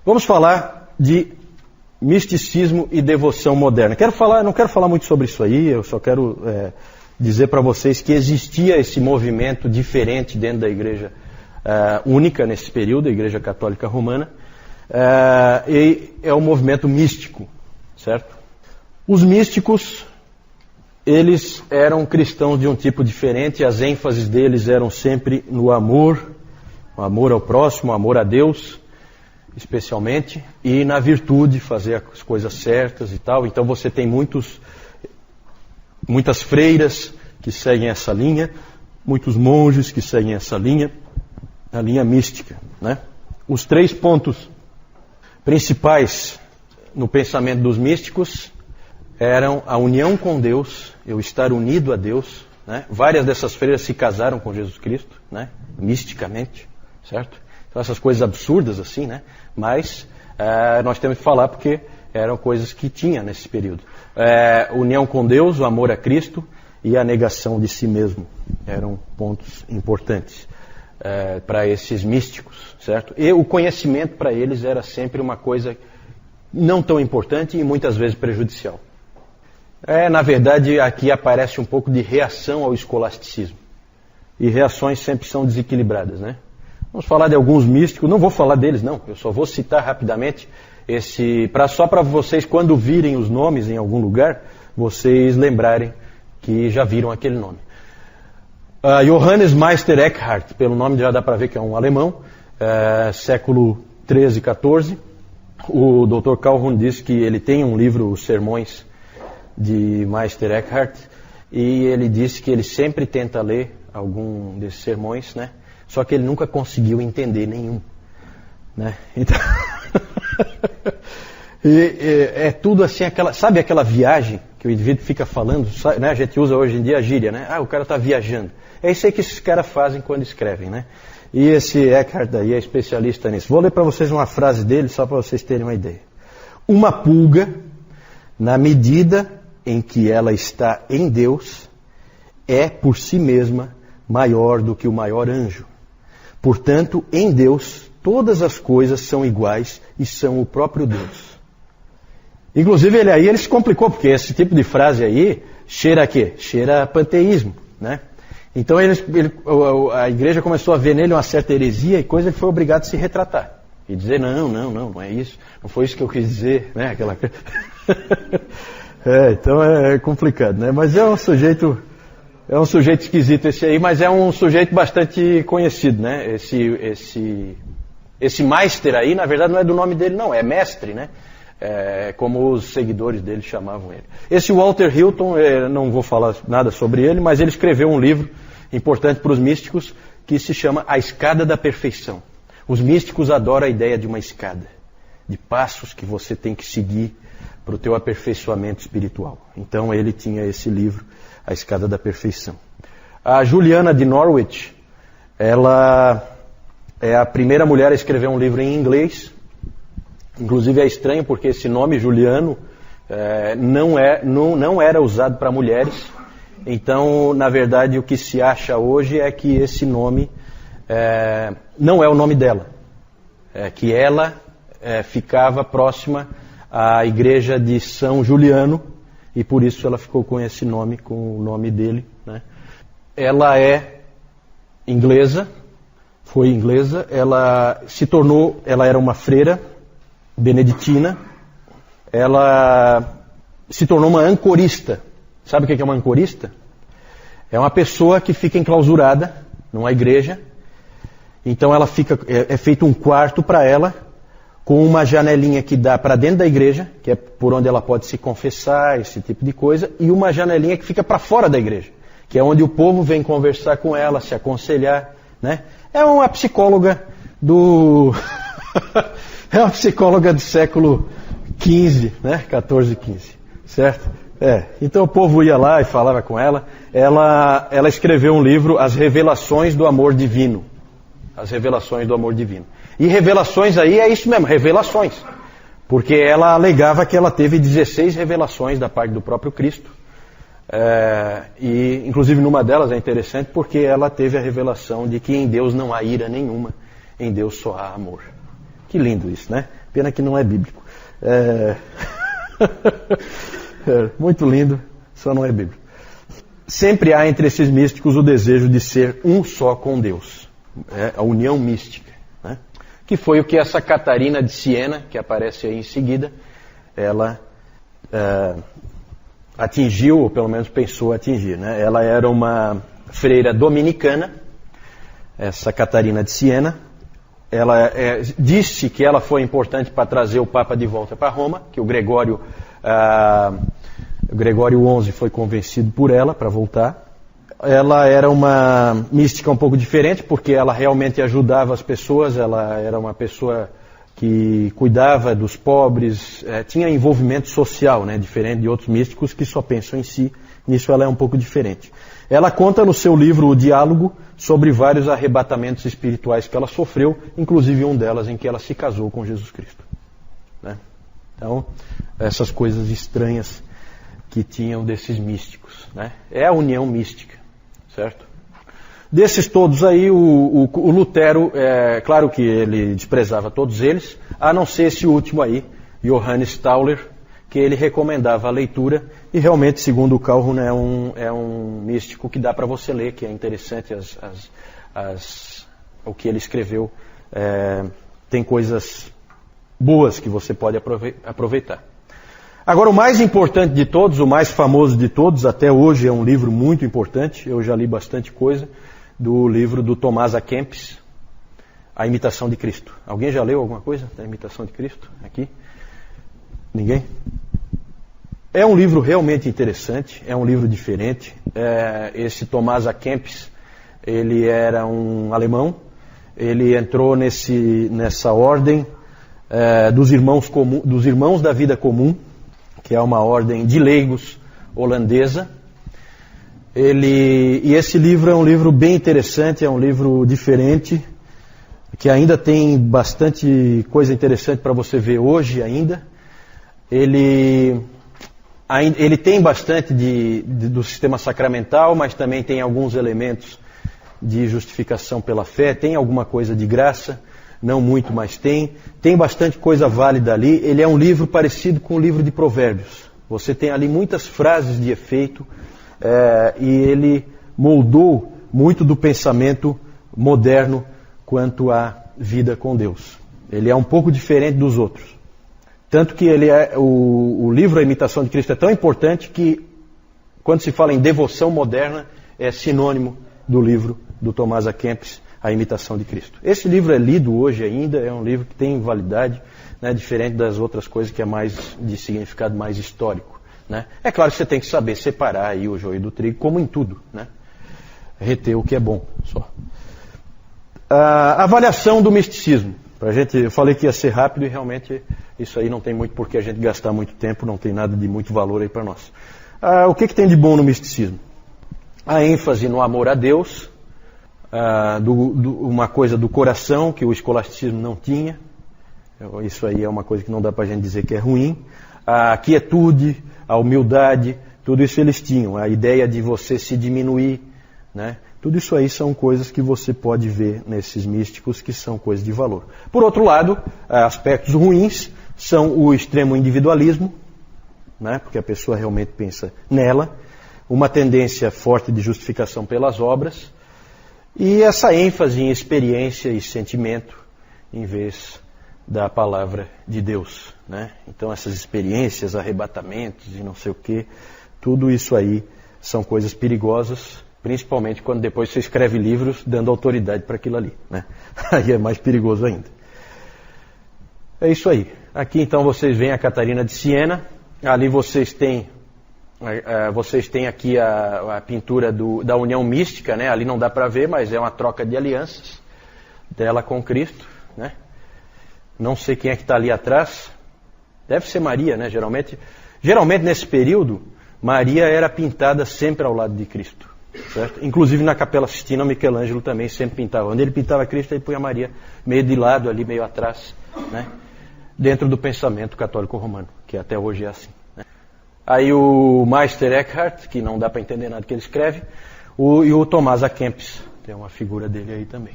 Vamos falar de misticismo e devoção moderna. Não quero falar muito sobre isso aí, eu só quero dizer para vocês que existia esse movimento diferente dentro da igreja única nesse período, a Igreja Católica Romana, e é o movimento místico, certo? Os místicos, eles eram cristãos de um tipo diferente, as ênfases deles eram sempre no amor, o amor ao próximo, o amor a Deus, especialmente, e na virtude, fazer as coisas certas e tal. Então você tem muitas freiras que seguem essa linha, muitos monges que seguem essa linha, a linha mística, né? Os 3 pontos principais no pensamento dos místicos eram a união com Deus, eu estar unido a Deus, né? Várias dessas freiras se casaram com Jesus Cristo, né? Misticamente, certo? Então essas coisas absurdas assim, né? Mas nós temos que falar porque eram coisas que tinha nesse período. União com Deus, o amor a Cristo e a negação de si mesmo eram pontos importantes para esses místicos, certo? E o conhecimento para eles era sempre uma coisa não tão importante e muitas vezes prejudicial. Na verdade, aqui aparece um pouco de reação ao escolasticismo. E reações sempre são desequilibradas, né? Vamos falar de alguns místicos, não vou falar deles não, eu só vou citar rapidamente só para vocês, quando virem os nomes em algum lugar, vocês lembrarem que já viram aquele nome. Johannes Meister Eckhart, pelo nome já dá para ver que é um alemão, século 13 e 14. O Dr. Calhoun diz que ele tem um livro, Os Sermões de Meister Eckhart, e ele disse que ele sempre tenta ler algum desses sermões, né? Só que ele nunca conseguiu entender nenhum, né? Então é tudo assim, sabe aquela viagem que o indivíduo fica falando, né? A gente usa hoje em dia a gíria, né? O cara está viajando. É isso aí que esses caras fazem quando escrevem, né? E esse Eckhart aí é especialista nisso. Vou ler para vocês uma frase dele, só para vocês terem uma ideia. Uma pulga, na medida em que ela está em Deus, é por si mesma maior do que o maior anjo. Portanto, em Deus, todas as coisas são iguais e são o próprio Deus. Inclusive, ele se complicou, porque esse tipo de frase aí cheira a quê? Cheira a panteísmo, né? Então a igreja começou a ver nele uma certa heresia e coisa, ele foi obrigado a se retratar. E dizer, não é isso, não foi isso que eu quis dizer, né? Então é complicado, né? Mas é um sujeito esquisito esse aí, mas é um sujeito bastante conhecido, né? Esse Meister aí, na verdade, não é do nome dele, não, é mestre, né? Como os seguidores dele chamavam ele. Esse Walter Hilton, não vou falar nada sobre ele, mas ele escreveu um livro importante para os místicos que se chama A Escada da Perfeição. Os místicos adoram a ideia de uma escada, de passos que você tem que seguir para o teu aperfeiçoamento espiritual. Então ele tinha esse livro, A Escada da Perfeição. A Juliana de Norwich, ela é a primeira mulher a escrever um livro em inglês. Inclusive é estranho porque esse nome, Juliano, não era usado para mulheres. Então, na verdade, o que se acha hoje é que esse nome não é o nome dela. Que ela ficava próxima à igreja de São Juliano e por isso ela ficou com esse nome, com o nome dele, né? Ela é inglesa, foi inglesa, ela era uma freira beneditina, ela se tornou uma ancorista. Sabe o que é uma ancorista? É uma pessoa que fica enclausurada numa igreja, então ela é feito um quarto para ela, com uma janelinha que dá para dentro da igreja, que é por onde ela pode se confessar, esse tipo de coisa, e uma janelinha que fica para fora da igreja, que é onde o povo vem conversar com ela, se aconselhar, né? É uma psicóloga é uma psicóloga do século XV, né? 14, 15, certo? Então o povo ia lá e falava com ela. Ela escreveu um livro, As Revelações do Amor Divino. As Revelações do Amor Divino. E revelações aí é isso mesmo, revelações. Porque ela alegava que ela teve 16 revelações da parte do próprio Cristo. E inclusive numa delas é interessante porque ela teve a revelação de que em Deus não há ira nenhuma, em Deus só há amor. Que lindo isso, né? Pena que não é bíblico. Muito lindo, só não é bíblico. Sempre há entre esses místicos o desejo de ser um só com Deus. A união mística. Né? Que foi o que essa Catarina de Siena, que aparece aí em seguida, ela atingiu, ou pelo menos pensou atingir. Né? Ela era uma freira dominicana, essa Catarina de Siena. Ela disse que ela foi importante para trazer o Papa de volta para Roma, que o Gregório XI foi convencido por ela para voltar. Ela era uma mística um pouco diferente, porque ela realmente ajudava as pessoas, ela era uma pessoa que cuidava dos pobres, tinha envolvimento social, né, diferente de outros místicos que só pensam em si. Nisso ela é um pouco diferente. Ela conta no seu livro O Diálogo sobre vários arrebatamentos espirituais que ela sofreu, inclusive um delas em que ela se casou com Jesus Cristo. Né? Então, essas coisas estranhas que tinham desses místicos. Né? É a união mística, certo? Desses todos aí, o Lutero, claro que ele desprezava todos eles, a não ser esse último aí, Johannes Tauler, que ele recomendava a leitura, e realmente, segundo o Calhoun, é um místico que dá para você ler, que é interessante o que ele escreveu. Tem coisas boas que você pode aproveitar. Agora, o mais importante de todos, o mais famoso de todos, até hoje é um livro muito importante, eu já li bastante coisa, do livro do Tomás A. Kempis, A Imitação de Cristo. Alguém já leu alguma coisa da Imitação de Cristo aqui? Ninguém? É um livro realmente interessante, é um livro diferente. Esse Tomás A. Kempis, ele era um alemão, ele entrou nessa ordem dos irmãos da vida comum, que é uma ordem de leigos holandesa. E esse livro é um livro bem interessante, é um livro diferente, que ainda tem bastante coisa interessante para você ver hoje ainda. Ele tem bastante do sistema sacramental, mas também tem alguns elementos de justificação pela fé, tem alguma coisa de graça, não muito, mas tem. Tem bastante coisa válida ali. Ele é um livro parecido com o livro de Provérbios. Você tem ali muitas frases de efeito, e ele moldou muito do pensamento moderno quanto à vida com Deus. Ele é um pouco diferente dos outros. Tanto que o livro A Imitação de Cristo é tão importante que, quando se fala em devoção moderna, é sinônimo do livro do Tomás A. Kempis, A Imitação de Cristo. Esse livro é lido hoje ainda, é um livro que tem validade, né, diferente das outras coisas que é mais de significado mais histórico. Né? É claro que você tem que saber separar aí o joio do trigo, como em tudo. Né? Reter o que é bom só. A avaliação do misticismo. Eu falei que ia ser rápido e realmente isso aí não tem muito por que a gente gastar muito tempo, não tem nada de muito valor aí para nós. O que tem de bom no misticismo? A ênfase no amor a Deus, uma coisa do coração que o escolasticismo não tinha. Isso aí é uma coisa que não dá para a gente dizer que é ruim. A quietude, a humildade, tudo isso eles tinham. A ideia de você se diminuir, né? Tudo isso aí são coisas que você pode ver nesses místicos que são coisas de valor. Por outro lado, aspectos ruins são o extremo individualismo, né? Porque a pessoa realmente pensa nela, uma tendência forte de justificação pelas obras e essa ênfase em experiência e sentimento em vez da palavra de Deus. Né? Então essas experiências, arrebatamentos e não sei o que, tudo isso aí são coisas perigosas, principalmente quando depois você escreve livros dando autoridade para aquilo ali. Né? Aí é mais perigoso ainda. É isso aí. Aqui então vocês veem a Catarina de Siena, ali vocês têm aqui a pintura da união mística, né? Ali não dá para ver, mas é uma troca de alianças dela com Cristo. Né? Não sei quem é que está ali atrás. Deve ser Maria, né? Geralmente nesse período, Maria era pintada sempre ao lado de Cristo. Certo? Inclusive na Capela Sistina, Michelangelo também sempre pintava. Onde ele pintava Cristo, ele punha Maria meio de lado, ali meio atrás. Né? Dentro do pensamento católico romano, que até hoje é assim. Né? Aí o Meister Eckhart, que não dá para entender nada que ele escreve, e o Tomás A. Kempis. Tem uma figura dele aí também.